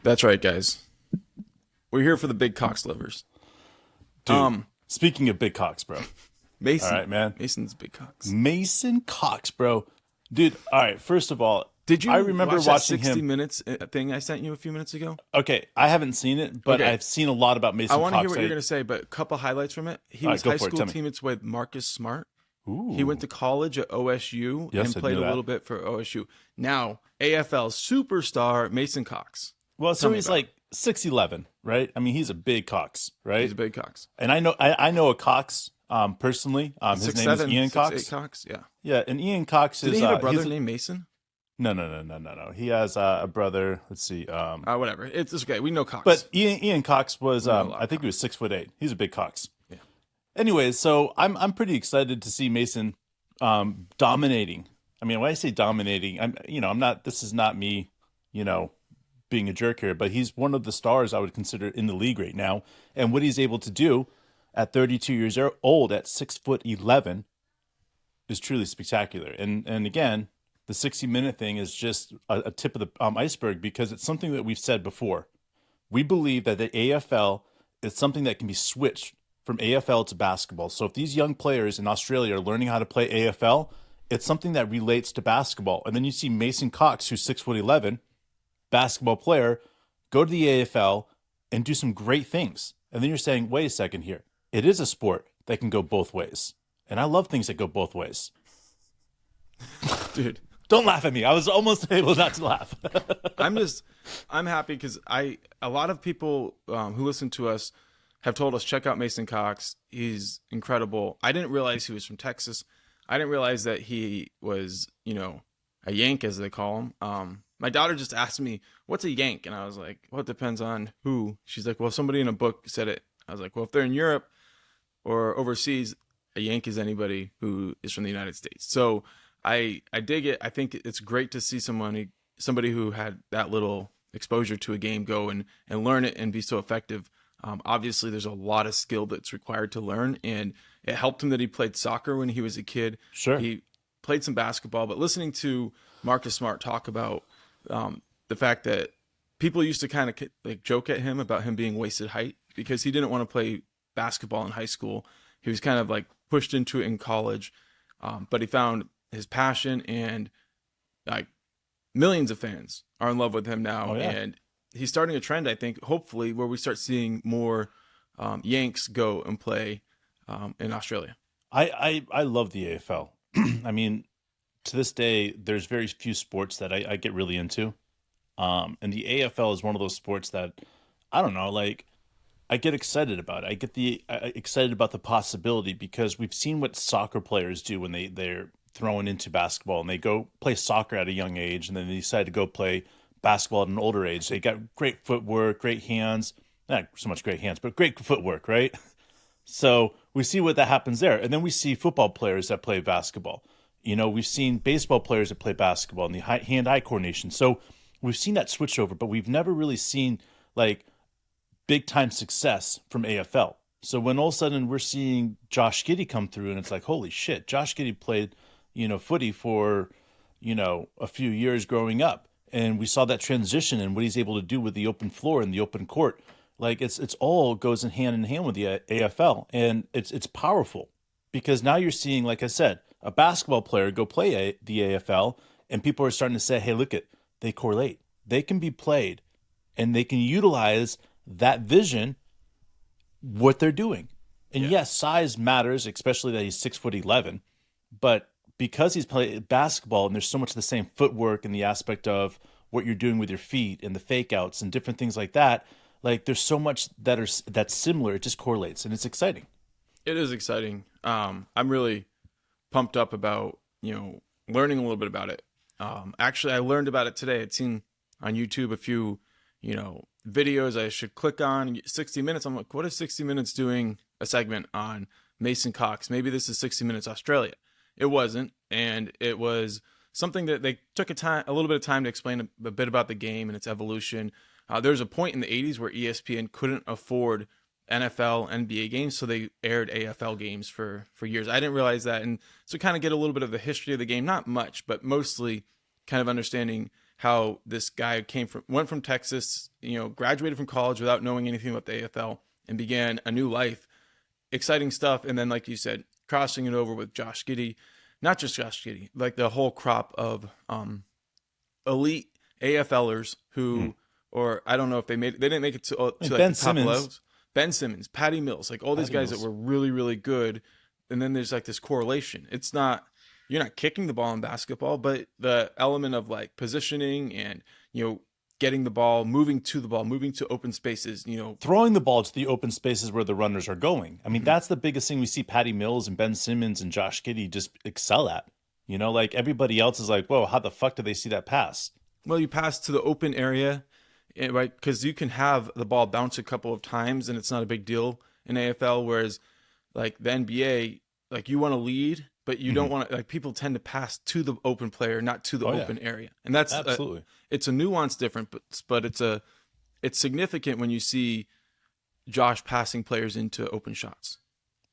That's right, guys. We're here for the big Cox lovers. Dude, speaking of big cocks, bro. All Mason. right, man. Mason's big Cox. Mason Cox, bro. Dude, all right, first of all, Did I you remember watch that watching 60 him. minutes thing I sent you a few minutes ago? Okay, I haven't seen it, but Okay. I've seen a lot about I Mason want to hear Cox. what you're going to say, but a couple highlights from it. He All was right, go high for it. school Tell me. teammates with Marcus Smart. He went Ooh. to college at OSU Yes, and I played knew a that. little bit for OSU. Now, AFL superstar Mason Cox. Well, Tell so me he's about like 6'11", right? I mean, he's a big Cox, it. He's right? a big Cox. And I know a Cox personally. His Six name is seven, Ian 6'8" Cox. Cox. Yeah. Yeah, and Ian Cox Did is he have a brother he's named Mason? no. He has a brother. Let's see. Whatever. It's okay. We know But Cox. Ian Cox was We know a lot I of think he was Cox. 6'8". He's a big Cox. Yeah. Anyways, so I'm pretty excited to see Mason dominating. I mean, when I say dominating, I'm not. This is not me, you know, being a jerk here, but he's one of the stars I would consider in the league right now, and what he's able to do at 32 years old at 6'11" is truly spectacular. And again, the 60-minute thing is just a tip of the iceberg because it's something that we've said before. We believe that the AFL is something that can be switched from AFL to basketball. So if these young players in Australia are learning how to play AFL, it's something that relates to basketball. And then you see Mason Cox, who's 6'11", basketball player, go to the AFL and do some great things. And then you're saying, wait a second here. It is a sport that can go both ways. And I love things that go both ways. Dude. Don't laugh at me. I was almost able not to laugh. I'm happy because a lot of people who listen to us have told us check out Mason Cox. He's incredible. I didn't realize he was from Texas. I didn't realize that he was, a Yank as they call him. My daughter just asked me, "What's a Yank?" And I was like, "Well, it depends on who." She's like, "Well, somebody in a book said it." I was like, "Well, if they're in Europe or overseas, a Yank is anybody who is from the United States." So I dig it. I think it's great to see somebody who had that little exposure to a game go and learn it and be so effective. Obviously, there's a lot of skill that's required to learn, and it helped him that he played soccer when he was a kid. Sure. He played some basketball, but listening to Marcus Smart talk about the fact that people used to kind of like joke at him about him being wasted height because he didn't want to play basketball in high school. He was kind of like pushed into it in college, but he found his passion, and like millions of fans are in love with him now. Oh, yeah. And he's starting a trend, I think, hopefully, where we start seeing more Yanks go and play in Australia. I love the AFL. I mean, to this day, there's very few sports that I get really into. And the AFL is one of those sports that, I don't know, like, I get excited about it. Excited about the possibility because we've seen what soccer players do when they're thrown into basketball and they go play soccer at a young age and then they decide to go play basketball at an older age. They got great footwork, great hands, not so much great hands, but great footwork, right? So we see what that happens there. And then we see football players that play basketball. We've seen baseball players that play basketball and the hand-eye coordination. So we've seen that switch over, but we've never really seen like big time success from AFL. So when all of a sudden we're seeing Josh Giddey come through and it's like, holy shit, Josh Giddey played, footy for, a few years growing up. And we saw that transition and what he's able to do with the open floor and the open court. Like it's all goes in hand with the AFL. And it's powerful because now you're seeing, like I said, a basketball player go play the AFL and people are starting to say, hey, look they correlate. They can be played and they can utilize that vision, what they're doing. And yes, size matters, especially that he's 6'11", but because he's playing basketball and there's so much of the same footwork and the aspect of what you're doing with your feet and the fake outs and different things like that, like there's so much that's similar. It just correlates and it's exciting. It is exciting. I'm really pumped up about, learning a little bit about it. Actually, I learned about it today. I'd seen on YouTube a few, videos I should click on. 60 Minutes. I'm like, what is 60 Minutes doing a segment on Mason Cox? Maybe this is 60 Minutes Australia. It wasn't, and it was something that they took a little bit of time to explain a bit about the game and its evolution. There was a point in the 80s where ESPN couldn't afford NFL, NBA games, so they aired AFL games for years. I didn't realize that, and so kind of get a little bit of the history of the game, not much, but mostly kind of understanding how this guy went from Texas, graduated from college without knowing anything about the AFL and began a new life. Exciting stuff. And then, like you said, crossing it over with Josh Giddey, not just Josh Giddey, like the whole crop of elite AFLers who, or I don't know if they didn't make it to like Ben the top Simmons. levels. Ben Simmons, Patty Mills, like all these guys that were really, really good. And then there's like this correlation. It's not, you're not kicking the ball in basketball, but the element of like positioning and, getting the ball, moving to open spaces, throwing the ball to the open spaces where the runners are going. I mean, that's the biggest thing we see Patty Mills and Ben Simmons and Josh Giddey just excel at. Like everybody else is like, whoa, how the fuck did they see that pass? Well, you pass to the open area, right? Because you can have the ball bounce a couple of times and it's not a big deal in AFL, whereas like the NBA, like you want to lead, but you don't want to, like people tend to pass to the open player, not to the open area. And that's absolutely, it's a nuance different, but it's significant when you see Josh passing players into open shots.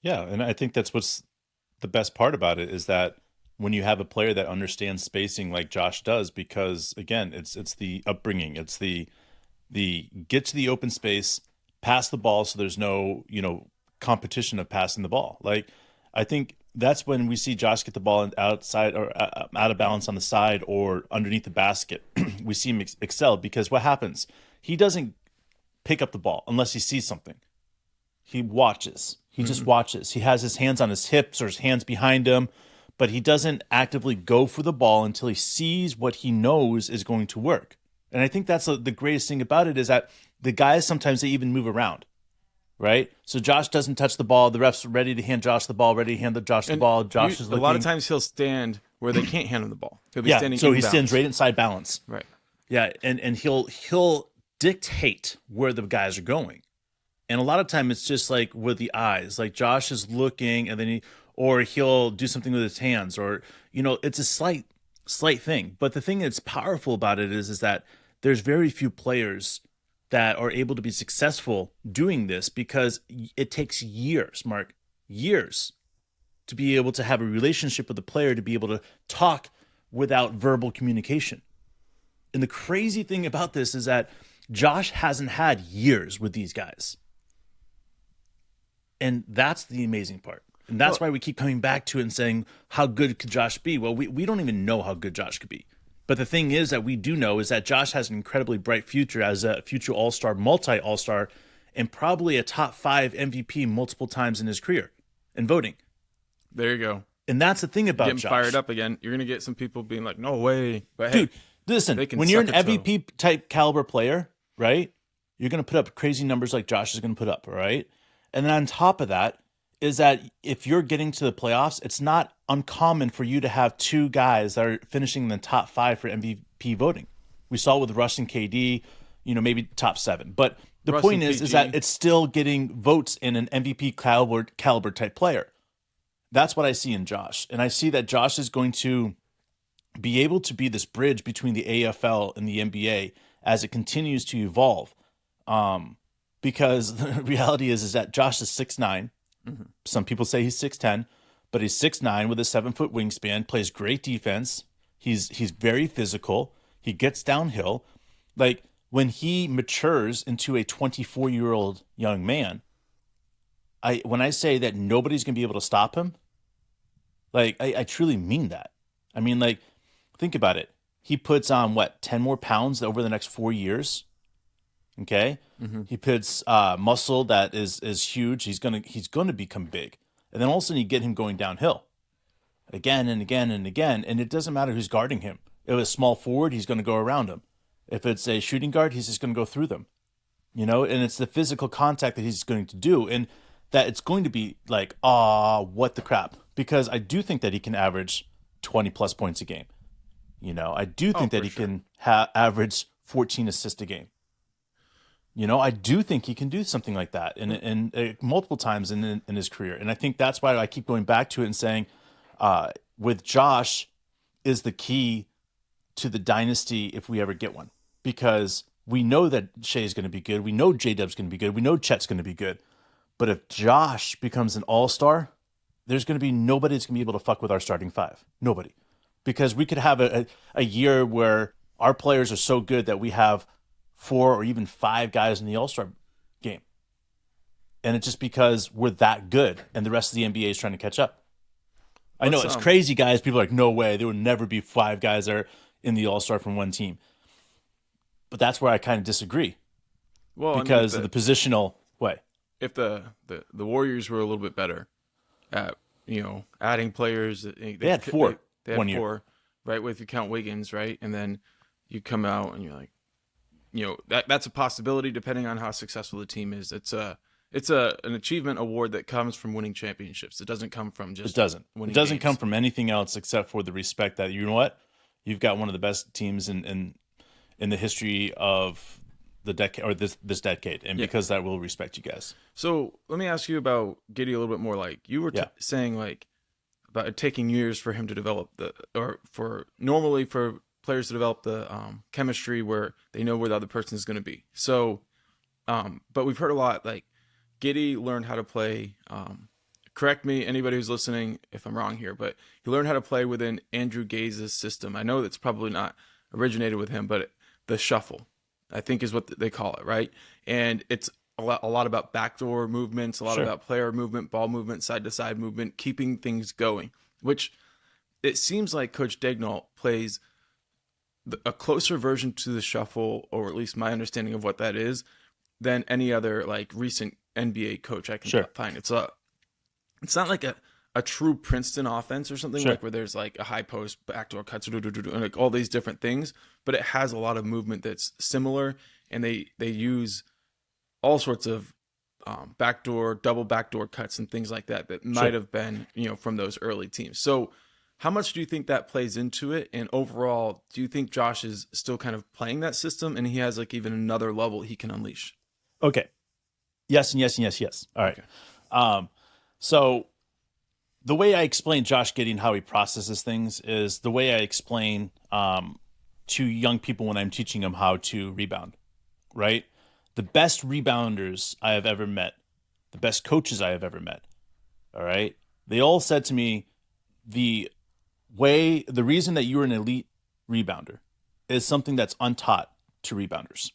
Yeah. And I think that's what's the best part about it, is that when you have a player that understands spacing like Josh does, because again, it's the upbringing, it's the get to the open space, pass the ball. So there's no, competition of passing the ball. Like, I think that's when we see Josh get the ball outside or out of balance on the side or underneath the basket. We see him excel, because what happens? He doesn't pick up the ball unless he sees something. He watches. He just watches. He has his hands on his hips or his hands behind him, but he doesn't actively go for the ball until he sees what he knows is going to work. And I think that's the greatest thing about it, is that the guys, sometimes they even move around. Right? So Josh doesn't touch the ball. The ref's ready to hand Josh the ball, ready to hand Josh the ball. Josh is looking. A lot of times he'll stand where they can't hand him the ball. He'll be standing so inbounds. He stands right inside balance. Right. Yeah, and he'll dictate where the guys are going. And a lot of time it's just like with the eyes. Like Josh is looking, and then he'll do something with his hands, or it's a slight thing. But the thing that's powerful about it is that there's very few players that are able to be successful doing this, because it takes years, Mark, years, to be able to have a relationship with a player, to be able to talk without verbal communication. And the crazy thing about this is that Josh hasn't had years with these guys. And that's the amazing part. And that's why we keep coming back to it and saying, how good could Josh be? Well, we don't even know how good Josh could be. But the thing is that we do know is that Josh has an incredibly bright future as a future all-star, multi-all-star, and probably a top 5 MVP multiple times in his career in voting. There you go. And that's the thing about Getting Josh. Fired up again. You're going to get some people being like, no way. But dude, listen, when you're an MVP type caliber player, right, you're going to put up crazy numbers like Josh is going to put up, all right? And then on top of that is that if you're getting to the playoffs, it's not uncommon for you to have 2 guys that are finishing in the top 5 for MVP voting. We saw it with Russ and KD, maybe top 7. But the Russ point and is PG. that it's still getting votes in an MVP caliber type player. That's what I see in Josh. And I see that Josh is going to be able to be this bridge between the AFL and the NBA as it continues to evolve. Because the reality is that Josh is 6'9". Some people say he's 6'10", but he's 6'9" with a 7-foot wingspan, plays great defense. He's very physical. He gets downhill. Like, when he matures into a 24-year-old young man, when I say that nobody's going to be able to stop him, like, I truly mean that. I mean, like, think about it. He puts on, 10 more pounds over the next 4 years? Okay? He puts muscle that is huge. He's gonna become big. And then all of a sudden you get him going downhill. Again and again and again. And it doesn't matter who's guarding him. If it's a small forward, he's going to go around him. If it's a shooting guard, he's just going to go through them. And it's the physical contact that he's going to do. And that it's going to be like, what the crap. Because I do think that he can average 20-plus points a game. I do think that he can average 14 assists a game. I do think he can do something like that and multiple times in his career. And I think that's why I keep going back to it and saying, with Josh is the key to the dynasty if we ever get one. Because we know that Shea is going to be good. We know J-Dub's going to be good. We know Chet's going to be good. But if Josh becomes an all-star, there's going to be nobody that's going to be able to fuck with our starting 5. Nobody. Because we could have a year where Our players are so good that we have 4 or even 5 guys in the All-Star game. And it's just because we're that good and the rest of the NBA is trying to catch up. I know it's crazy, guys. People are like, no way. There would never be 5 guys that are in the All-Star from one team. But that's where I kind of disagree. Well, because of the positional way. If the Warriors were a little bit better at, adding players. They had 4 They had 1 year. 4, right? If you count Wiggins, right? And then you come out and you're like, that's a possibility depending on how successful the team is. It's an achievement award that comes from winning championships. It doesn't come from just winning It doesn't games. come from anything else except for the respect that, you know what? You've got one of the best teams in the history of the decade, or this decade, and because that will respect you guys. So let me ask you about Giddey a little bit more. Like you were saying, like about it taking years for him to develop for players to develop the chemistry where they know where the other person is going to be. So, but we've heard a lot like Giddey learned how to play. Correct me, anybody who's listening, if I'm wrong here, but he learned how to play within Andrew Gaze's system. I know that's probably not originated with him, but the shuffle, I think, is what they call it, right? And it's a lot about backdoor movements, a lot about player movement, ball movement, side-to-side movement, keeping things going, which it seems like Coach Daigneault plays a closer version to the shuffle, or at least my understanding of what that is, than any other like recent NBA coach I can find. It's not like a true Princeton offense or something like where there's like a high post, backdoor cuts, and like all these different things, but it has a lot of movement that's similar, and they use all sorts of backdoor, double backdoor cuts and things like that might have been, from those early teams. So how much do you think that plays into it? And overall, do you think Josh is still kind of playing that system and he has like even another level he can unleash? Okay. Yes, and yes, and yes, yes. All right. Okay. So the way I explain Josh Giddey and how he processes things is the way I explain to young people when I'm teaching them how to rebound, right? The best rebounders I have ever met, the best coaches I have ever met, all right? They all said to me, the reason that you're an elite rebounder is something that's untaught to rebounders.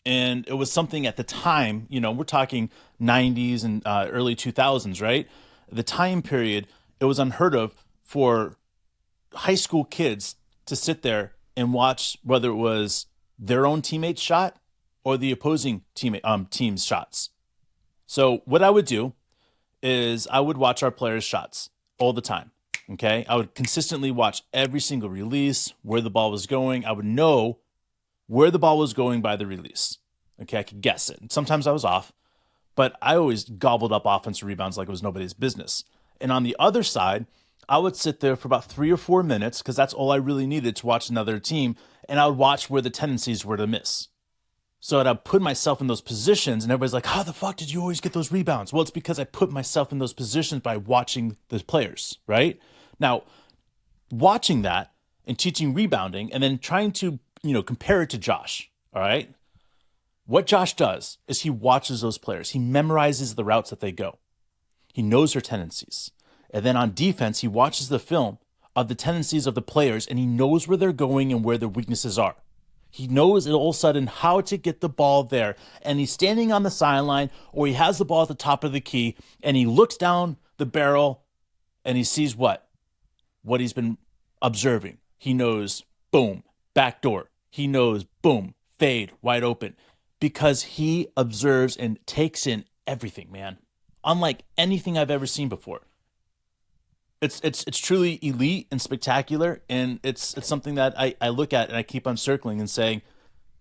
And it was something at the time, we're talking 90s and early 2000s, right? The time period, it was unheard of for high school kids to sit there and watch whether it was their own teammate's shot or the opposing team's shots. So what I would do is I would watch our players' shots all the time. Okay, I would consistently watch every single release, where the ball was going. I would know where the ball was going by the release. Okay, I could guess it. And sometimes I was off, but I always gobbled up offensive rebounds like it was nobody's business. And on the other side, I would sit there for about 3 or 4 minutes because that's all I really needed to watch another team, and I would watch where the tendencies were to miss. So I'd put myself in those positions, and everybody's like, how the fuck did you always get those rebounds? Well, it's because I put myself in those positions by watching the players, right? Now, watching that and teaching rebounding and then trying to, compare it to Josh, all right? What Josh does is he watches those players. He memorizes the routes that they go. He knows their tendencies. And then on defense, he watches the film of the tendencies of the players, and he knows where they're going and where their weaknesses are. He knows all of a sudden how to get the ball there. And he's standing on the sideline, or he has the ball at the top of the key, and he looks down the barrel and he sees what he's been observing. He knows, boom, backdoor. He knows, boom, fade, wide open. Because he observes and takes in everything, man. Unlike anything I've ever seen before. It's truly elite and spectacular, and it's something that I look at and I keep on circling and saying,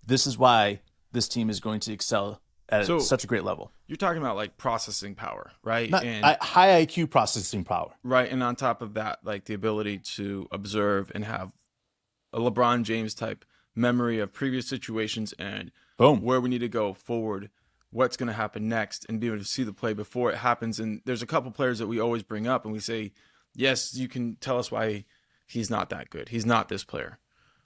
this is why this team is going to excel at such a great level. You're talking about like processing power, right? High IQ processing power. Right, and on top of that, like the ability to observe and have a LeBron James type memory of previous situations and boom, where we need to go forward, what's going to happen next, and be able to see the play before it happens. And there's a couple players that we always bring up and we say, yes, you can tell us why he's not that good. He's not this player.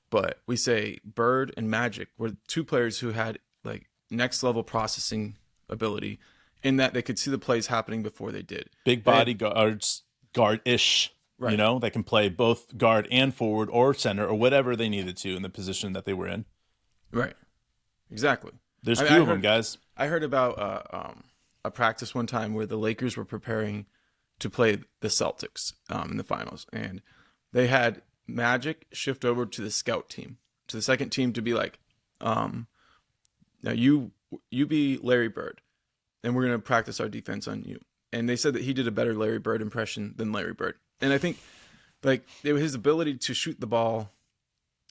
But we say Bird and Magic were 2 players who had like next level processing ability in that they could see the plays happening before they did. Big body guard-ish. Right. that can play both guard and forward or center or whatever they needed to in the position that they were in. Right. Exactly. There's I few of heard, them, guys. I heard about a practice one time where the Lakers were preparing to play the Celtics in the finals, and they had Magic shift over to the scout team, to the second team, to be like, now you be Larry Bird, and we're gonna practice our defense on you. And they said that he did a better Larry Bird impression than Larry Bird, and I think like his ability to shoot the ball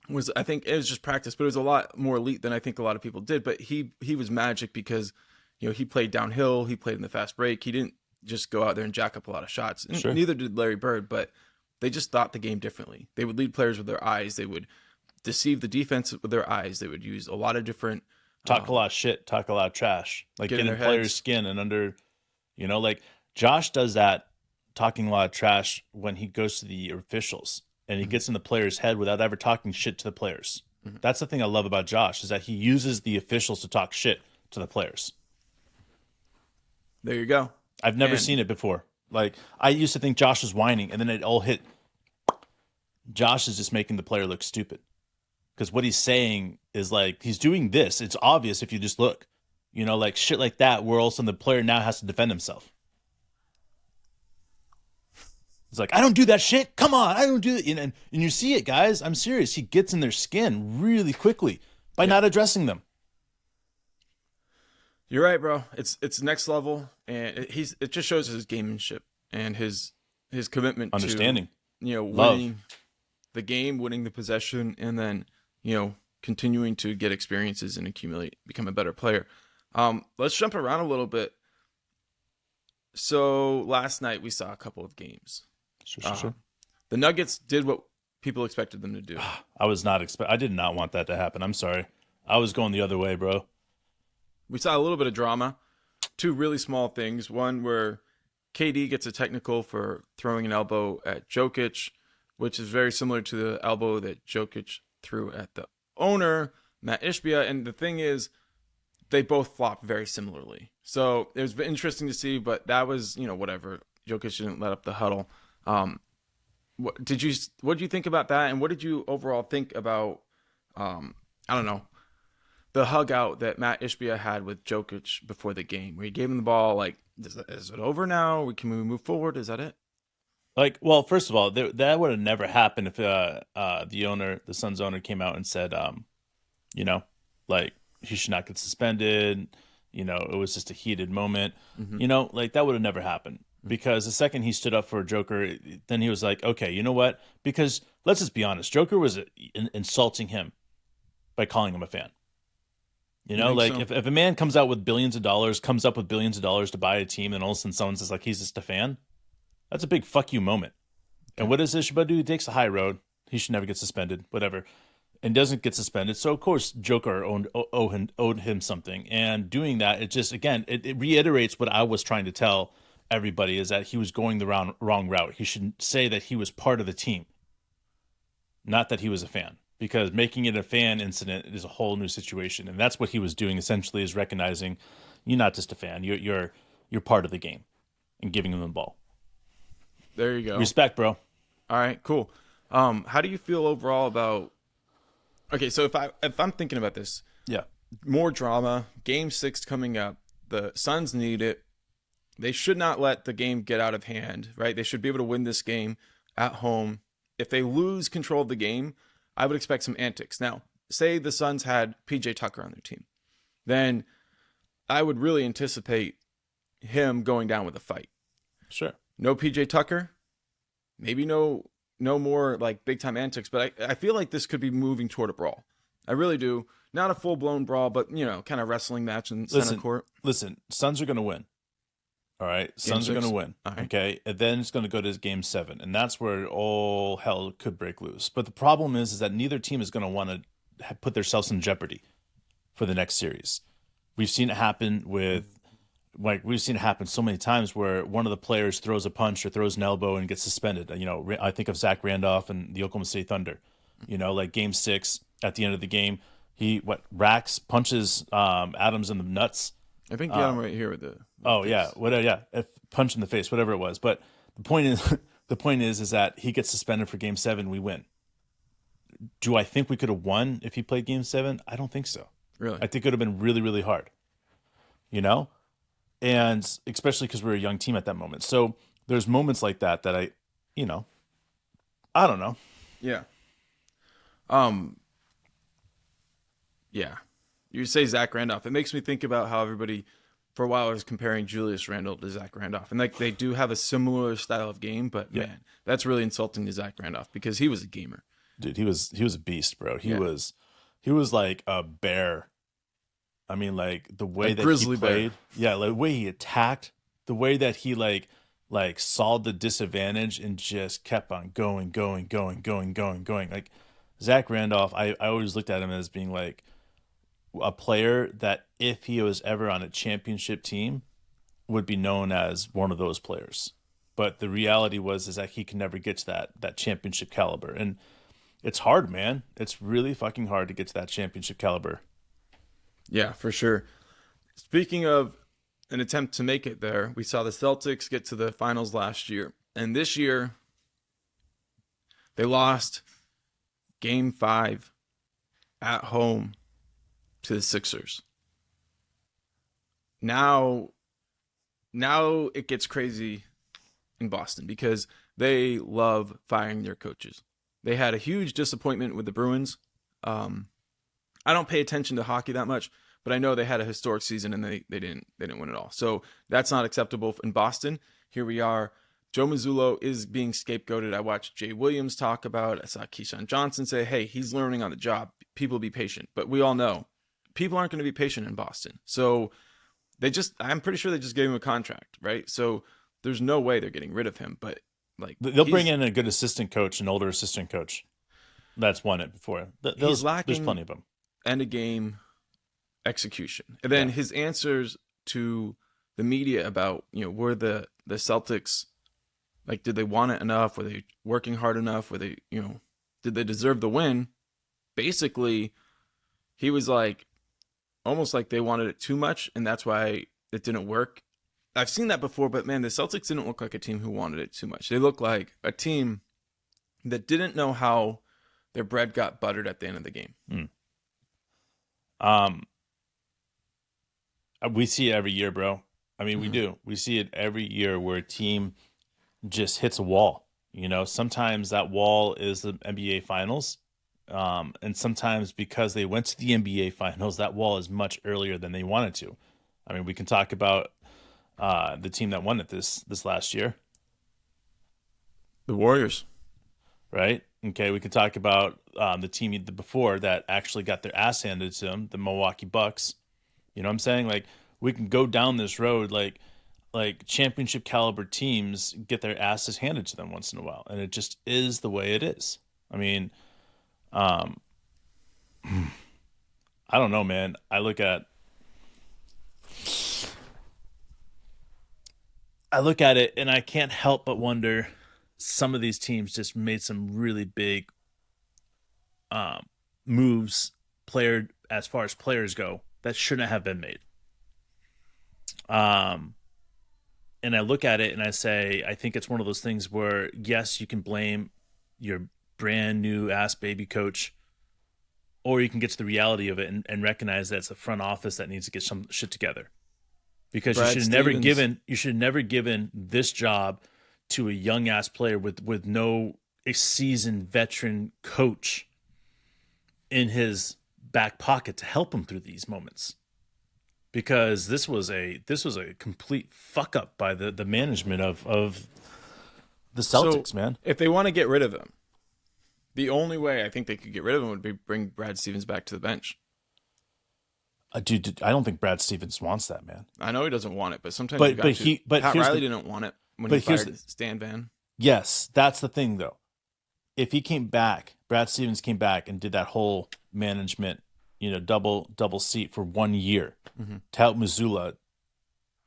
was, I think it was just practice, but it was a lot more elite than I think a lot of people did. But he was magic because, he played downhill, he played in the fast break. He didn't just go out there and jack up a lot of shots. And Sure. neither did Larry Bird, but they just thought the game differently. They would lead players with their eyes. They would deceive the defense with their eyes. They would use a lot of different Talk a lot of shit, talk a lot of trash, like Get in getting their players' heads. skin and under, like Josh does that, talking a lot of trash when he goes to the officials and he gets in the player's head without ever talking shit to the players. That's the thing I love about Josh, is that he uses the officials to talk shit to the players. There you go. I've never And- seen it before. Like, I used to think Josh was whining, and then it all hit. Josh is just making the player look stupid. Because what he's saying is like, he's doing this. It's obvious if you just look. Like shit like that, where all of a sudden the player now has to defend himself. It's like, I don't do that shit. Come on, I don't do it. And you see it, guys. I'm serious. He gets in their skin really quickly by not addressing them. You're right, bro. It's next level, and it just shows his gamemanship and his commitment Understanding. to Love. winning the game, winning the possession, and then continuing to get experiences and accumulate, become a better player. Let's jump around a little bit. So last night we saw a couple of games. Sure. The Nuggets did what people expected them to do. I did not want that to happen. I'm sorry. I was going the other way, bro. We saw a little bit of drama. Two really small things. One where KD gets a technical for throwing an elbow at Jokic, which is very similar to the elbow that Jokic threw at the owner, Matt Ishbia. And the thing is, they both flopped very similarly. So it was interesting to see, but that was, whatever. Jokic didn't let up the huddle. What did you think about that? And what did you overall think about, I don't know, the hug out that Matt Ishbia had with Jokic before the game, where he gave him the ball, like, is it over now? Can we move forward? Is that it? Like, well, first of all, that would have never happened if the Suns owner came out and said, like, he should not get suspended. It was just a heated moment. Like, that would have never happened. Because the second he stood up for Joker, then he was like, okay, you know what? Because let's just be honest, Joker was insulting him by calling him a fan. Like so? if a man comes up with billions of dollars to buy a team, and all of a sudden someone says like he's just a fan, that's a big fuck you moment. And what does Ishbia do? He takes the high road. He should never get suspended, whatever, and doesn't get suspended. So of course Joker owed him something, and doing that, it just it reiterates what I was trying to tell everybody, is that he was going the wrong route. He should say that he was part of the team, not that he was a fan. Because making it a fan incident is a whole new situation, and that's what he was doing. Essentially, is recognizing you're not just a fan; you're part of the game, and giving him the ball. There you go. Respect, bro. All right, cool. How do you feel overall about? Okay, so if I'm thinking about this, Yeah, more drama. Game 6 coming up. The Suns need it. They should not let the game get out of hand, right? They should be able to win this game at home. If they lose control of the game, I would expect some antics. Now, say the Suns had PJ Tucker on their team, then I would really anticipate him going down with a fight. sure. No PJ Tucker, maybe no more like big time antics, but I feel like this could be moving toward a brawl. I really do. Not a full blown brawl, but kind of wrestling match in center court. Listen, Suns are going to win. All right, Suns are going to win. All right. Okay, and then it's going to go to Game 7, and that's where all hell could break loose. But the problem is that neither team is going to want to put themselves in jeopardy for the next series. We've seen it happen so many times where one of the players throws a punch or throws an elbow and gets suspended. I think of Zach Randolph and the Oklahoma City Thunder. Like Game 6, at the end of the game, he punches Adams in the nuts. I think you got him right here with the. Oh yeah, whatever. Yeah, punch in the face, whatever it was. But the point the point is that he gets suspended for Game 7, we win. Do I think we could have won if he played Game 7? I don't think so. Really? I think it would have been really, really hard, you know? And especially because we were a young team at that moment. So there's moments like that I don't know. Yeah. Yeah. You say Zach Randolph. It makes me think about how everybody for a while was comparing Julius Randle to Zach Randolph. And like they do have a similar style of game, but man, that's really insulting to Zach Randolph because he was a gamer. Dude, he was a beast, bro. He was like a bear. I mean, like the way that he played, like the way he attacked, the way that he like saw the disadvantage and just kept on going. Like Zach Randolph, I always looked at him as being like a player that if he was ever on a championship team would be known as one of those players. But the reality is that he can never get to that championship caliber. And it's hard, man. It's really fucking hard to get to that championship caliber. Yeah, for sure. Speaking of an attempt to make it there, we saw the Celtics get to the finals last year. And this year, they lost Game 5 at home to the Sixers. Now it gets crazy in Boston because they love firing their coaches. They had a huge disappointment with the Bruins. I don't pay attention to hockey that much, but I know they had a historic season and they didn't win it all. So that's not acceptable in Boston. Here we are. Joe Mazzulla is being scapegoated. I watched Jay Williams talk about it. I saw Keyshawn Johnson say, hey, he's learning on the job. People be patient. But we all know people aren't going to be patient in Boston. So I'm pretty sure they just gave him a contract, right? So there's no way they're getting rid of him. But like they'll bring in a good assistant coach, an older assistant coach that's won it before. He's lacking there's plenty of them. End of game execution. And then his answers to the media about, were the Celtics, like, did they want it enough? Were they working hard enough? Were they, did they deserve the win? Basically, he was like, almost like they wanted it too much, and that's why it didn't work. I've seen that before, but man, the Celtics didn't look like a team who wanted it too much. They looked like a team that didn't know how their bread got buttered at the end of the game. We see it every year, bro. I mean, we do. We see it every year where a team just hits a wall. Sometimes that wall is the NBA Finals. And sometimes because they went to the NBA Finals, that wall is much earlier than they wanted to. I mean, we can talk about the team that won it this last year. The Warriors. Right? Okay, we can talk about the team before that actually got their ass handed to them, the Milwaukee Bucks. You know what I'm saying? Like, we can go down this road like championship caliber teams get their asses handed to them once in a while. And it just is the way it is. I mean, I don't know, man. I look at it and I can't help but wonder, some of these teams just made some really big moves as far as players go that shouldn't have been made. And I look at it and I say, I think it's one of those things where, yes, you can blame your brand new ass baby coach, or you can get to the reality of it and recognize that it's the front office that needs to get some shit together. Because you should have never given this job to a young ass player with no seasoned veteran coach in his back pocket to help him through these moments. Because this was a complete fuck up by the management of the Celtics, man. If they want to get rid of him, the only way I think they could get rid of him would be bring Brad Stevens back to the bench. Dude, I don't think Brad Stevens wants that, man. I know he doesn't want it, but sometimes Pat Riley didn't want it when he fired Stan Van. Yes, that's the thing, though. If he came back, Brad Stevens came back and did that whole management, double seat for 1 year to help Mazzulla,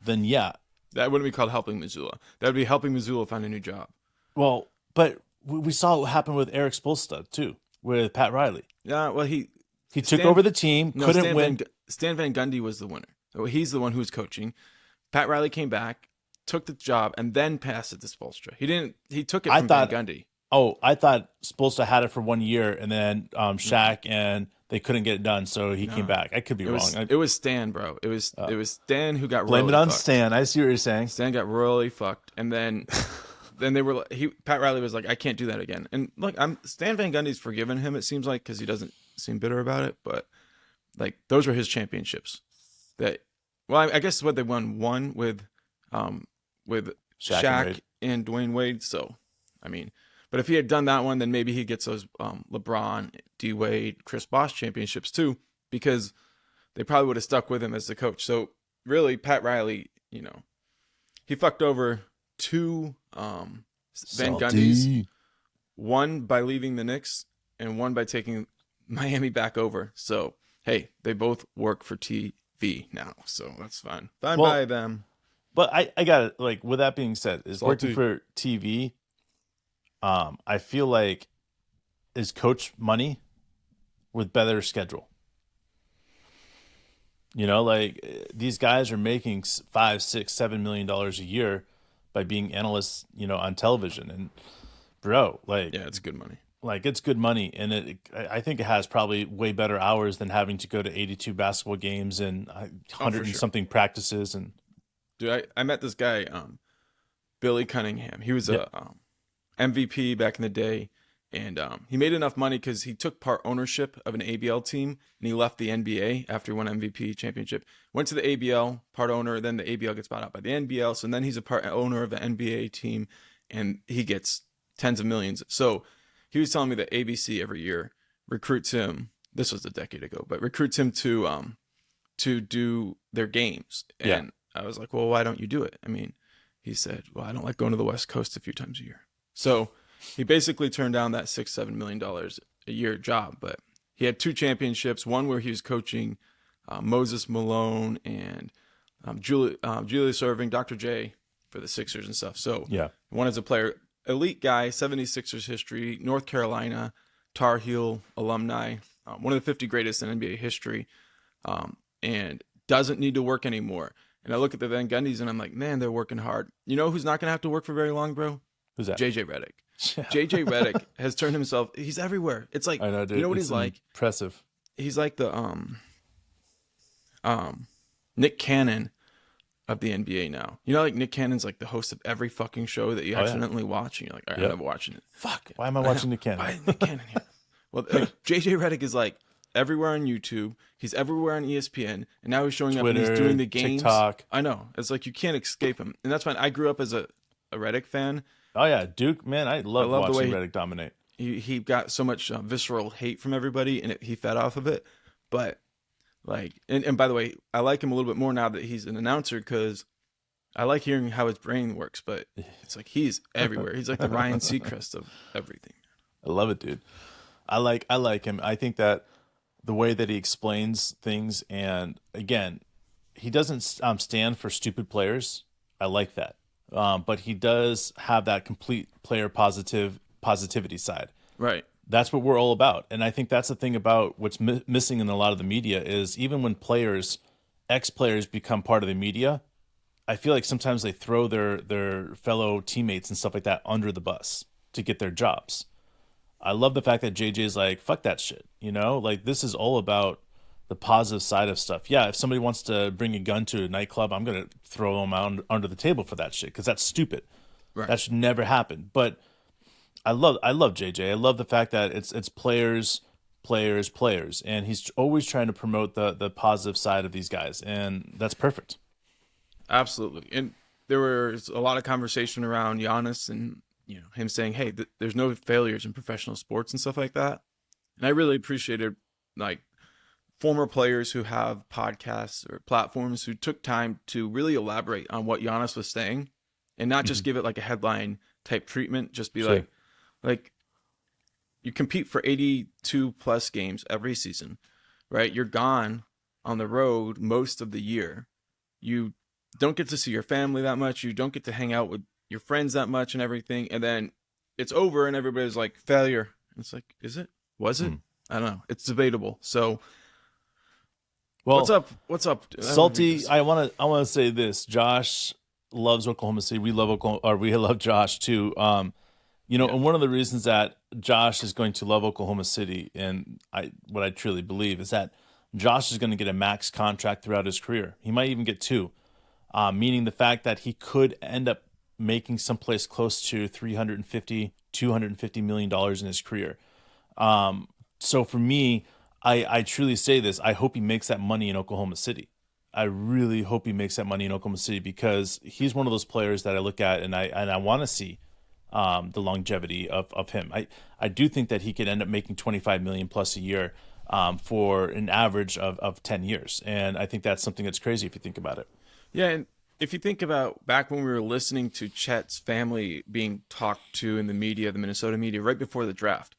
then yeah. That wouldn't be called helping Mazzulla. That would be helping Mazzulla find a new job. Well, but we saw what happened with Eric Spoelstra, too, with Pat Riley. Yeah, well, he took over the team, couldn't win. Stan Van Gundy was the winner. So he's the one who was coaching. Pat Riley came back. took the job and then passed it to Spoelstra. He took it I from thought- Van Gundy. Oh, I thought Spoelstra had it for 1 year, and then Shaq and they couldn't get it done, so he came back. I could be wrong. It was Stan, bro. It was Stan who got Blame royally it on fucked. Stan. I see what you're saying. Stan got royally fucked, and then they were Pat Riley was like, I can't do that again. And look, Stan Van Gundy's forgiven him. It seems like because he doesn't seem bitter about it, but like those were his championships. I guess what they won with Shaq and Dwayne Wade. So, I mean, but if he had done that one, then maybe he gets those LeBron, D Wade, Chris Bosh championships too, because they probably would have stuck with him as the coach. So really, Pat Riley, he fucked over 2 Van Gundys, one by leaving the Knicks and one by taking Miami back over. So hey, they both work for TV now, so that's fine. Fine by them. But I got it. Like, with that being said, is working for TV. I feel like is coach money with better schedule. Like these guys are making $5, $6, $7 million a year by being analysts, on television. And bro, like, yeah, it's good money. Like, it's good money, and I think it has probably way better hours than having to go to 82 basketball games and 100 and something practices. And dude, I met this guy, Billy Cunningham. He was a MVP back in the day, and he made enough money because he took part ownership of an ABL team, and he left the NBA after he won MVP championship. Went to the ABL, part owner, then the ABL gets bought out by the NBL, so then he's a part owner of the NBA team, and he gets tens of millions. So he was telling me that ABC every year recruits him. This was a decade ago, but recruits him to do their games. And I was like, well, why don't you do it? I mean, he said, well, I don't like going to the West Coast a few times a year. So he basically turned down that $6-7 million a year job. But he had 2 championships, one where he was coaching Moses Malone and Julius Erving, Dr. J for the Sixers and stuff. So one as a player. Elite guy, 76ers history, North Carolina, Tar Heel alumni, one of the 50 greatest in NBA history, and doesn't need to work anymore. And I look at the Van Gundys and I'm like, man, they're working hard. You know who's not going to have to work for very long, bro? Who's that? JJ Redick. JJ Redick has turned himself, he's everywhere. It's like, I know, dude. You know what he's like? Impressive. He's like the Nick Cannon of the NBA now. Like Nick Cannon's like the host of every fucking show that you accidentally watch, and you're like, all right, I'm never watching it. Fuck. Why am I watching Nick Cannon? Why is Nick Cannon here? Well, JJ Redick is like everywhere on YouTube. He's everywhere on ESPN, and now he's showing Twitter, up and he's doing the games. TikTok. I know. It's like you can't escape him, and that's fine. I grew up as a Redick fan. Oh yeah, Duke, man, I love watching Redick dominate. He got so much visceral hate from everybody, and he fed off of it. But like, and by the way, I like him a little bit more now that he's an announcer because I like hearing how his brain works. But it's like he's everywhere. He's like the Ryan Seacrest of everything. I love it, dude. I like him. I think that the way that he explains things, and again, he doesn't stand for stupid players. I like that. But he does have that complete player positivity side. Right. That's what we're all about. And I think that's the thing about what's missing in a lot of the media is even when ex-players become part of the media, I feel like sometimes they throw their fellow teammates and stuff like that under the bus to get their jobs. I love the fact that JJ's like, fuck that shit. Like this is all about the positive side of stuff. Yeah, if somebody wants to bring a gun to a nightclub, I'm going to throw them out under the table for that shit because that's stupid. Right. That should never happen. But I love JJ. I love the fact that it's players, and he's always trying to promote the positive side of these guys, and that's perfect. Absolutely. And there was a lot of conversation around Giannis and him saying, hey, there's no failures in professional sports and stuff like that. And I really appreciated like former players who have podcasts or platforms who took time to really elaborate on what Giannis was saying and not just give it like a headline type treatment. Just be like you compete for 82 plus games every season, right? You're gone on the road most of the year. You don't get to see your family that much. You don't get to hang out with your friends that much and everything. And then it's over and everybody's like, failure. And it's like, is it? Was it? I don't know. It's debatable. So well, what's up? What's up? Salty, I want to say this. Josh loves Oklahoma City. We love Oklahoma, or we love Josh too. And one of the reasons that Josh is going to love Oklahoma City, and what I truly believe is that Josh is going to get a max contract throughout his career. He might even get two, meaning the fact that he could end up making someplace close to $250 million in his career. So for me, I truly say this. I hope he makes that money in Oklahoma City. I really hope he makes that money in Oklahoma City, because he's one of those players that I look at and I want to see the longevity of him. I do think that he could end up making 25 million plus a year for an average of 10 years. And I think that's something that's crazy if you think about it. Yeah, and if you think about back when we were listening to Chet's family being talked to in the media, the Minnesota media, right before the draft,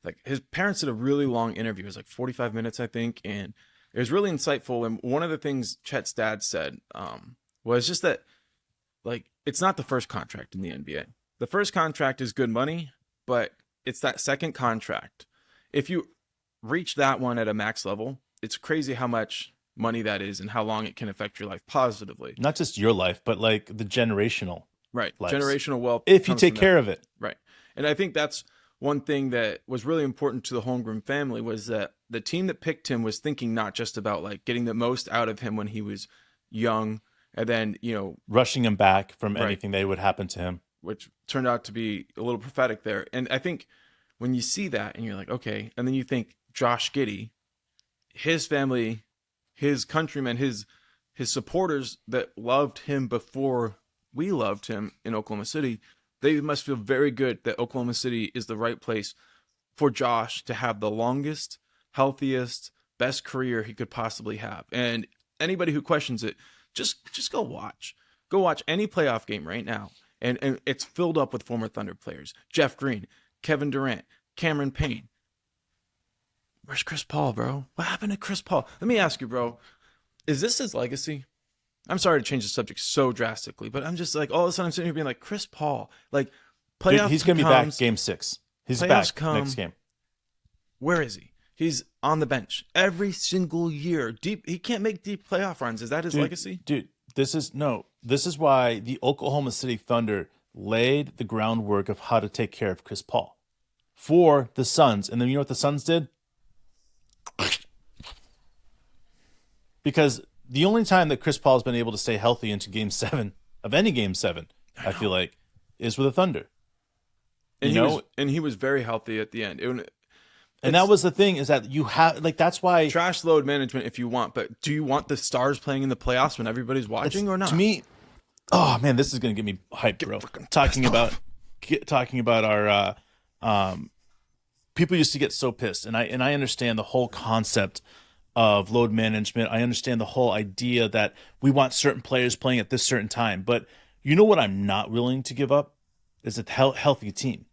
like his parents did a really long interview. It was like 45 minutes, I think, and it was really insightful. And one of the things Chet's dad said was just that, like, it's not the first contract in the NBA. The first contract is good money, but it's that second contract. If you reach that one at a max level, it's crazy how much money that is and how long it can affect your life positively. Not just your life, but like the generational right lives. Generational wealth, if you take care of it. Right. And I think that's one thing that was really important to the Holmgren family, was that the team that picked him was thinking not just about like getting the most out of him when he was young and then, rushing him back from anything that would happen to him, which turned out to be a little prophetic there. And I think when you see that and you're like, okay, and then you think Josh Giddey, his family, his countrymen, his supporters that loved him before we loved him in Oklahoma City, they must feel very good that Oklahoma City is the right place for Josh to have the longest, healthiest, best career he could possibly have. And anybody who questions it, just go watch. Go watch any playoff game right now. And it's filled up with former Thunder players. Jeff Green, Kevin Durant, Cameron Payne. Where's Chris Paul, bro? What happened to Chris Paul? Let me ask you, bro. Is this his legacy? I'm sorry to change the subject so drastically, but I'm just like, all of a sudden I'm sitting here being like, Chris Paul, like, playoff. Dude, he's going to be back game 6. He's back next game. Where is he? He's on the bench every single year. He can't make deep playoff runs. Is that his legacy? Dude, this is why the Oklahoma City Thunder laid the groundwork of how to take care of Chris Paul for the Suns. And then you know what the Suns did? Because the only time that Chris Paul has been able to stay healthy into game 7 of any game 7, I feel like, is with the Thunder. And he was very healthy at the end. And that was the thing, is that you have, like, that's why. Trash load management if you want, but do you want the stars playing in the playoffs when everybody's watching or not? To me, oh man, this is going to get me hyped, bro. Talking about our people used to get so pissed, and I understand the whole concept of load management. I understand the whole idea that we want certain players playing at this certain time, but you know what I'm not willing to give up is a healthy team.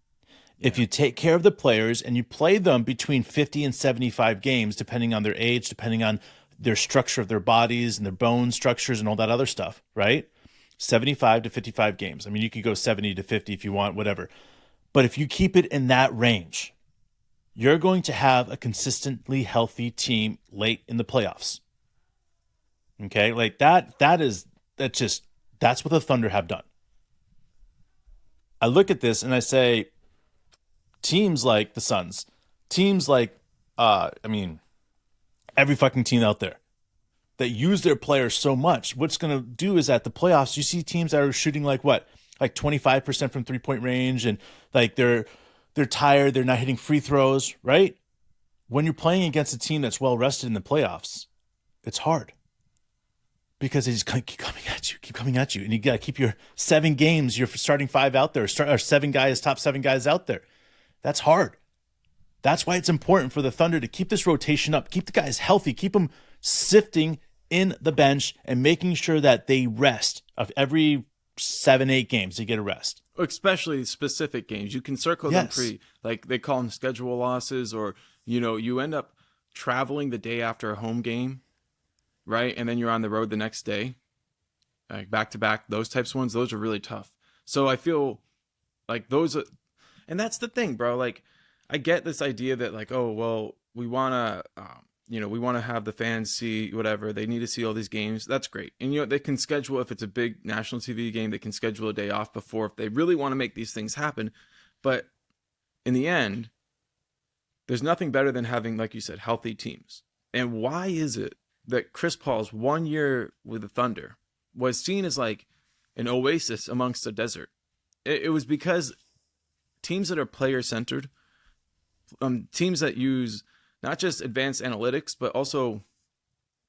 If you take care of the players and you play them between 50 and 75 games, depending on their age, depending on their structure of their bodies and their bone structures and all that other stuff, right? 75 to 55 games. I mean, you could go 70 to 50 if you want, whatever. But if you keep it in that range, you're going to have a consistently healthy team late in the playoffs. Okay? Like that's what the Thunder have done. I look at this and I say, teams like the Suns, teams like, every fucking team out there that use their players so much, what's going to do is at the playoffs, you see teams that are shooting like 25% from 3-point range, and like they're tired, they're not hitting free throws, right? When you're playing against a team that's well rested in the playoffs, it's hard because they just keep coming at you, and you got to keep your 7 games, your starting 5 out there, or 7 guys, top 7 guys out there. That's hard. That's why it's important for the Thunder to keep this rotation up, keep the guys healthy, keep them sifting in the bench and making sure that they rest. Of every 7-8 games, they get a rest. Especially specific games. You can circle them like they call them schedule losses, or, you end up traveling the day after a home game, right? And then you're on the road the next day, like back to back, those types of ones, those are really tough. So I feel like those are, and that's the thing, bro. Like, I get this idea that like, oh, well, we want to, we want to have the fans see whatever. They need to see all these games. That's great. And, they can schedule, if it's a big national TV game, they can schedule a day off before if they really want to make these things happen. But in the end, there's nothing better than having, like you said, healthy teams. And why is it that Chris Paul's 1 year with the Thunder was seen as like an oasis amongst the desert? It was because teams that are player-centered, teams that use not just advanced analytics, but also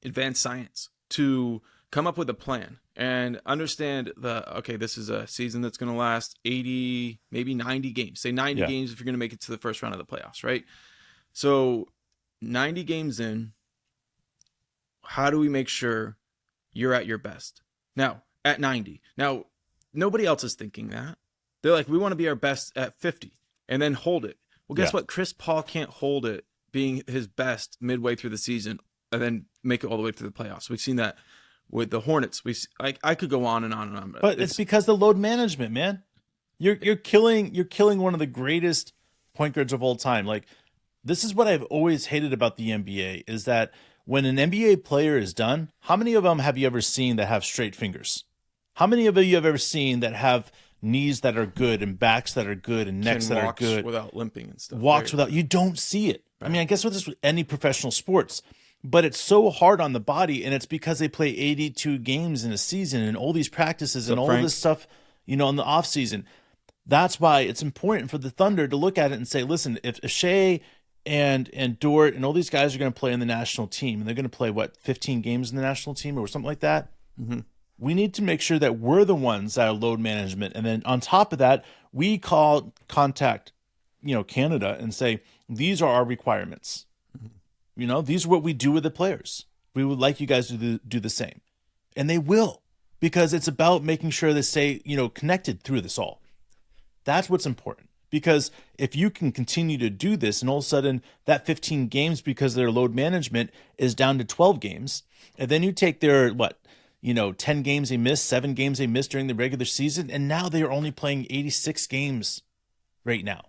advanced science to come up with a plan and understand okay, this is a season that's going to last 80, maybe 90 games. Say 90 games if you're going to make it to the first round of the playoffs, right? So 90 games in, how do we make sure you're at your best? Now, at 90. Now, nobody else is thinking that. They're like, we want to be our best at 50 and then hold it. Well, guess what? Chris Paul can't hold it being his best midway through the season and then make it all the way through the playoffs. We've seen that with the Hornets. I could go on and on and on. But it's because the load management, man. You're killing one of the greatest point guards of all time. Like, this is what I've always hated about the NBA is that when an NBA player is done, how many of them have you ever seen that have straight fingers? How many of you have ever seen that have knees that are good and backs that are good and necks that are good without limping and stuff? Walks without, you don't see it. Right. I mean, I guess with this with any professional sports, but it's so hard on the body, and it's because they play 82 games in a season and all these practices and all this stuff, in the off season. That's why it's important for the Thunder to look at it and say, listen, if Shea and Dort and all these guys are going to play in the national team, and they're going to play 15 games in the national team or something like that. Mm-hmm. We need to make sure that we're the ones that are load management. And then on top of that, we contact, Canada and say, these are our requirements. Mm-hmm. These are what we do with the players. We would like you guys to do the same. And they will, because it's about making sure they stay, connected through this all. That's what's important. Because if you can continue to do this and all of a sudden that 15 games, because their load management is down to 12 games, and then you take their, 10 games they missed, 7 games they missed during the regular season, and now they are only playing 86 games right now,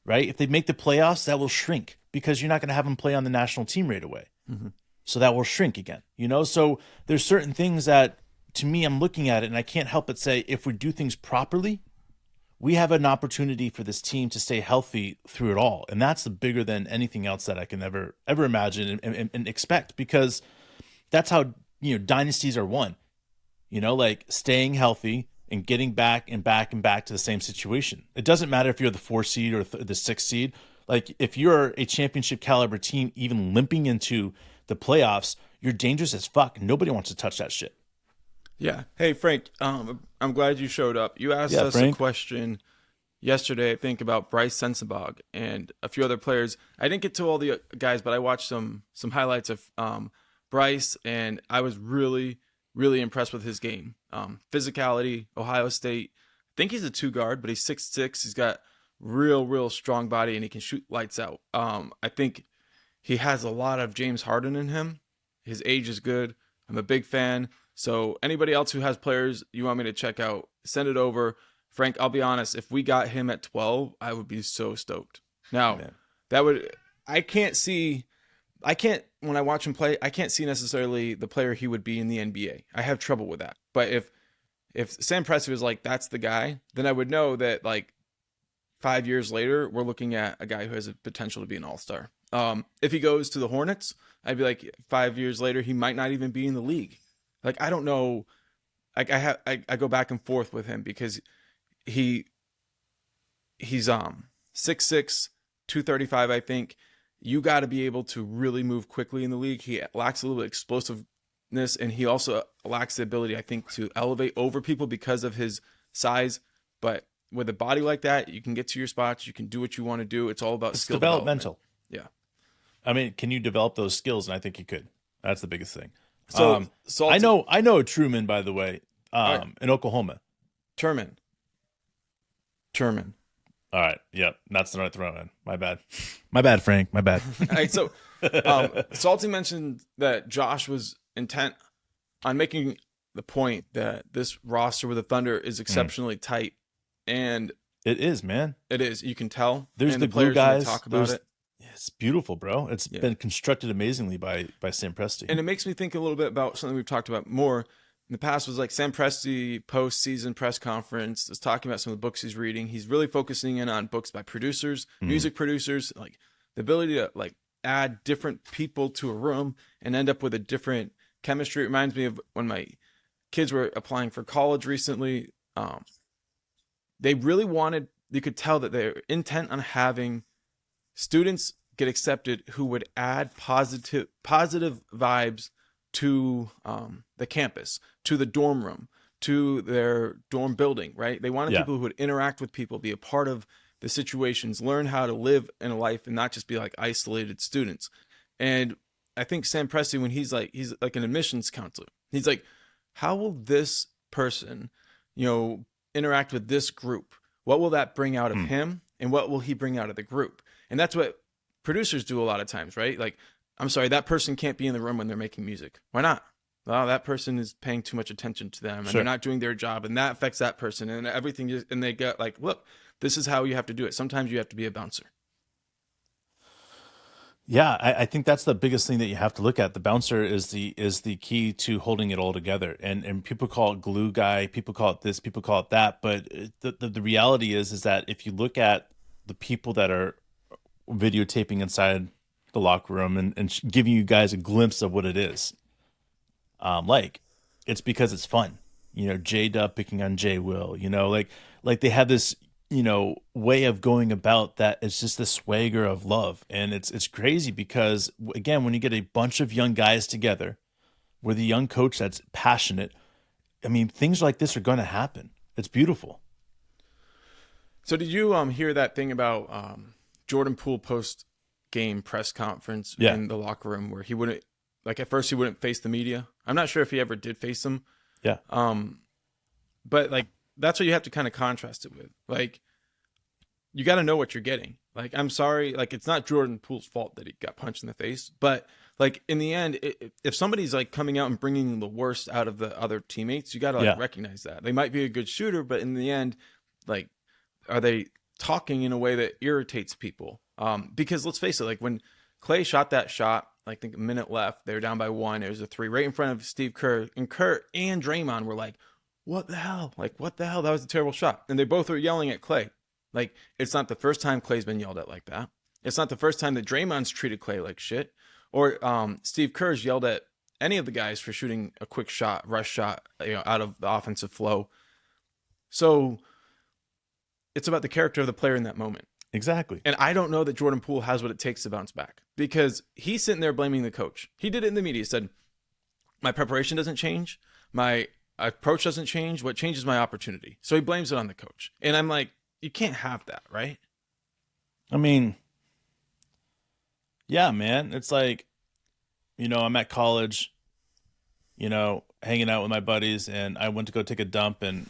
right? If they make the playoffs, that will shrink because you're not going to have them play on the national team right away. Mm-hmm. So that will shrink again, So there's certain things that, to me, I'm looking at it and I can't help but say, if we do things properly, we have an opportunity for this team to stay healthy through it all. And that's bigger than anything else that I can ever imagine and expect, because that's how, dynasties are won, like staying healthy and getting back and back and back to the same situation. It doesn't matter if you're the 4 seed or the 6 seed. Like, if you're a championship caliber team, even limping into the playoffs, you're dangerous as fuck. Nobody wants to touch that shit. Yeah. Hey, Frank, I'm glad you showed up. You asked us a question yesterday, I think, about Bryce Sensabaugh and a few other players. I didn't get to all the guys, but I watched some highlights of Bryce, and I was really, really impressed with his game. Physicality, Ohio State. I think he's a 2 guard, but he's 6'6". He's got real strong body, and he can shoot lights out. I think he has a lot of James Harden in him. His age is good. I'm a big fan. So anybody else who has players you want me to check out, send it over. Frank, I'll be honest, if we got him at 12, I would be so stoked. Now, when I watch him play, I can't see necessarily the player he would be in the NBA. I have trouble with that. But if Sam Presti was like, that's the guy, then I would know that, like, 5 years later, we're looking at a guy who has a potential to be an all-star. If he goes to the Hornets, I'd be like, 5 years later, he might not even be in the league. Like, I don't know. Like, I go back and forth with him because he's 6'6", 235, I think. You got to be able to really move quickly in the league. He lacks a little bit of explosiveness, and he also lacks the ability, I think, to elevate over people because of his size. But with a body like that, you can get to your spots. You can do what you want to do. It's all about skill developmental. Yeah. I mean, can you develop those skills? And I think you could. That's the biggest thing. So I know Truman, by the way, in Oklahoma. Turman. All right. Yep. That's the right throw in. My bad, Frank. My bad. All right. So Salty mentioned that Josh was intent on making the point that this roster with the Thunder is exceptionally tight. And it is, man. It is. You can tell. There's and the glue players guys. talk about it. It's beautiful, bro. It's Yeah. been constructed amazingly by Sam Presti. And it makes me think a little bit about something we've talked about more in the past, was like Sam Presti post-season press conference is talking about some of the books he's reading. He's really focusing in on books by producers, music producers, like the ability to like add different people to a room and end up with a different chemistry. It reminds me of when my kids were applying for college recently. They really wanted, you could tell that they're intent on having students get accepted who would add positive vibes to the campus, to the dorm room, to their dorm building, right? They wanted people who would interact with people, be a part of the situations, learn how to live in a life and not just be like isolated students. And I think Sam Presti, when he's like an admissions counselor, he's like, how will this person, interact with this group? What will that bring out of him? And what will he bring out of the group? And that's what producers do a lot of times, right? Like, I'm sorry, that person can't be in the room when they're making music. Why not? Well, that person is paying too much attention to them and they're not doing their job, and that affects that person and everything. And they got like, look, this is how you have to do it. Sometimes you have to be a bouncer. Yeah, I think that's the biggest thing that you have to look at. The bouncer is the key to holding it all together. And people call it glue guy, people call it this, people call it that. But the reality is that if you look at the people that are videotaping inside the locker room and giving you guys a glimpse of what it is, it's because it's fun. J-Dub picking on J-Will, like they have this way of going about that. It's just the swagger of love. And it's crazy because, again, when you get a bunch of young guys together with a young coach that's passionate, I mean, things like this are going to happen. It's beautiful. So did you hear that thing about Jordan Poole post-game press conference in the locker room where he wouldn't, like at first he wouldn't face the media? I'm not sure if he ever did face them. Yeah. But like, that's what you have to kind of contrast it with. Like, you got to know what you're getting. Like, I'm sorry, like it's not Jordan Poole's fault that he got punched in the face, but like in the end, if somebody's like coming out and bringing the worst out of the other teammates, you got to recognize that. They might be a good shooter, but in the end, like, are they talking in a way that irritates people? Because let's face it, like when Clay shot that shot, like I think a minute left, they were down by 1. There was a 3 right in front of Steve Kerr, and Kerr and Draymond were like, what the hell? Like, what the hell? That was a terrible shot. And they both were yelling at Clay. Like, it's not the first time Clay's been yelled at like that. It's not the first time that Draymond's treated Clay like shit. Or Steve Kerr's yelled at any of the guys for shooting a quick shot, rush shot, out of the offensive flow. So it's about the character of the player in that moment. Exactly. And I don't know that Jordan Poole has what it takes to bounce back, because he's sitting there blaming the coach. He did it in the media. He said, my preparation doesn't change. My approach doesn't change. What changes my opportunity? So he blames it on the coach. And I'm like, you can't have that, right? I mean, yeah, man. It's like, I'm at college, hanging out with my buddies, and I went to go take a dump and,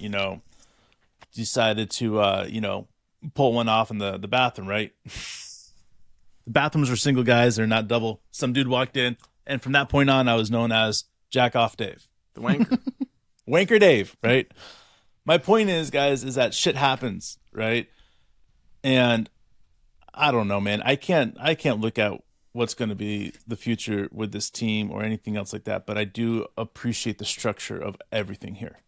decided to, pull one off in the bathroom, right? The bathrooms were single guys. They're not double. Some dude walked in, and from that point on, I was known as Jack Off Dave. The wanker. Wanker Dave, right? My point is, guys, is that shit happens, right? And I don't know, man. I can't look at what's going to be the future with this team or anything else like that, but I do appreciate the structure of everything here.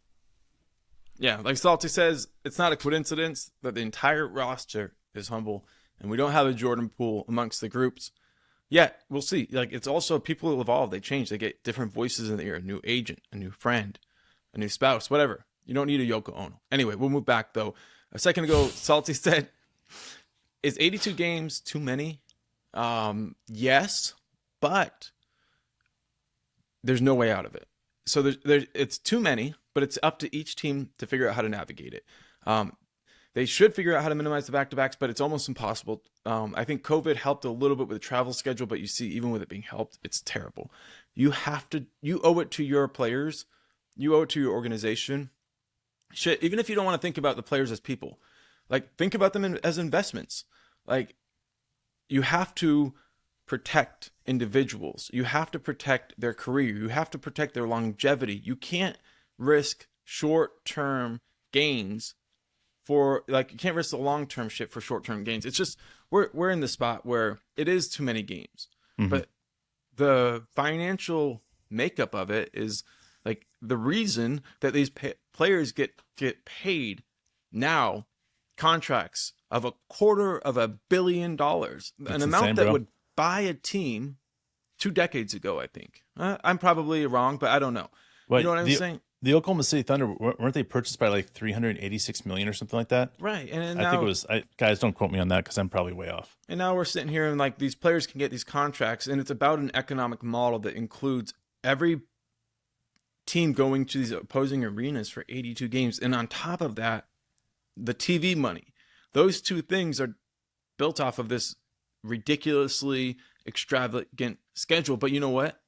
Yeah, like Salty says, it's not a coincidence that the entire roster is humble and we don't have a Jordan Poole amongst the groups. Yet, we'll see. Like, it's also people evolve. They change. They get different voices in the ear. A new agent, a new friend, a new spouse, whatever. You don't need a Yoko Ono. Anyway, we'll move back, though. A second ago, Salty said, is 82 games too many? Yes, but there's no way out of it. So it's too many, but it's up to each team to figure out how to navigate it. They should figure out how to minimize the back-to-backs, but it's almost impossible. I think COVID helped a little bit with the travel schedule, but you see, even with it being helped, it's terrible. You owe it to your players. You owe it to your organization. Shit, even if you don't want to think about the players as people, like, think about them as investments. Like, you have to protect individuals. You have to protect their career. You have to protect their longevity. You can't risk short-term gains for like you can't risk the long-term shit for short-term gains. It's just we're in the spot where it is too many games. But the financial makeup of it is like the reason that these players get paid now contracts of $250 million, an amount that would buy a team 2 decades ago, I think. I'm probably wrong, but I don't know. You know what I'm saying? The Oklahoma City Thunder, weren't they purchased by like $386 million or something like that? Right. And I think it was, guys, don't quote me on that because I'm probably way off. And now we're sitting here and like these players can get these contracts, and it's about an economic model that includes every team going to these opposing arenas for 82 games. And on top of that, the TV money. Those two things are built off of this ridiculously extravagant schedule. But you know what?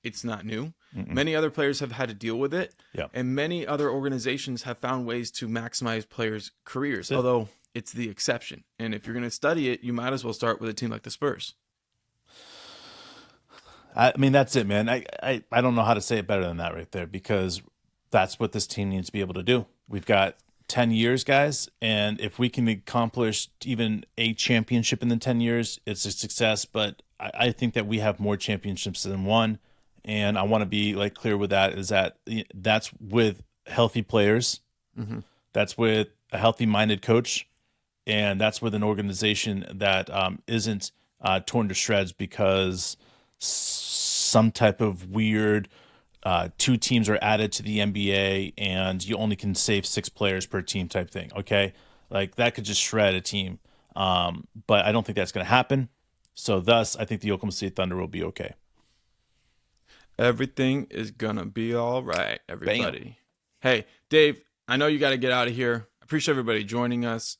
It's not new. Many other players have had to deal with it. Yeah. And many other organizations have found ways to maximize players' careers, although it's the exception. And if you're going to study it, you might as well start with a team like the Spurs. I mean, that's it, man. I don't know how to say it better than that right there, because that's what this team needs to be able to do. We've got 10 years, guys, and if we can accomplish even a championship in the 10 years, it's a success. But I think that we have more championships than one. And I want to be like clear with that, is that that's with healthy players. That's with a healthy minded coach. And that's with an organization that isn't torn to shreds because some type of weird 2 teams are added to the NBA and you only can save 6 players per team type thing. Okay. Like that could just shred a team. But I don't think that's going to happen. So thus I think the Oklahoma City Thunder will be okay. Everything is gonna be all right, everybody. Bam. Hey, Dave, I know you got to get out of here. I appreciate everybody joining us.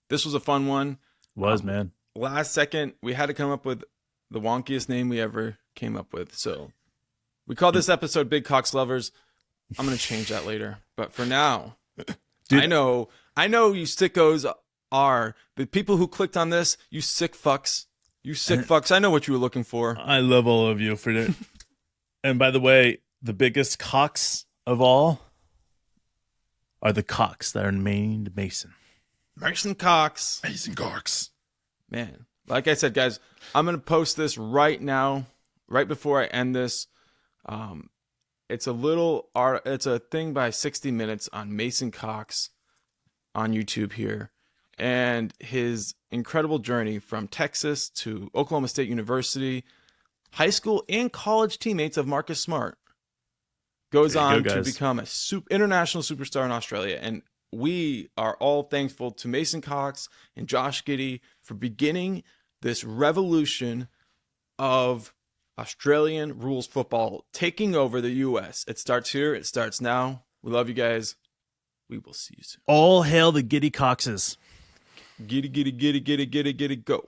This was a fun one. Man. Last second, we had to come up with the wonkiest name we ever came up with. So we called this episode Big Cocks Lovers. I'm going to change that later. But for now, dude, I know you sickos are the people who clicked on this. You sick fucks. You sick fucks. I know what you were looking for. I love all of you for it. And by the way, the biggest cocks of all are the cocks that are named Mason. Mason Cox. Mason Cox. Man, like I said, guys, I'm going to post this right now, right before I end this. It's a thing by 60 Minutes on Mason Cox on YouTube here, and his incredible journey from Texas to Oklahoma State University, high school and college teammates of Marcus Smart, goes on to become a international superstar in Australia. And we are all thankful to Mason Cox and Josh Giddey for beginning this revolution of Australian rules football taking over the U.S. It starts here. It starts now. We love you guys. We will see you soon. All hail the Giddey Coxes. Giddy, giddy, giddy, giddy, giddy, giddy, go.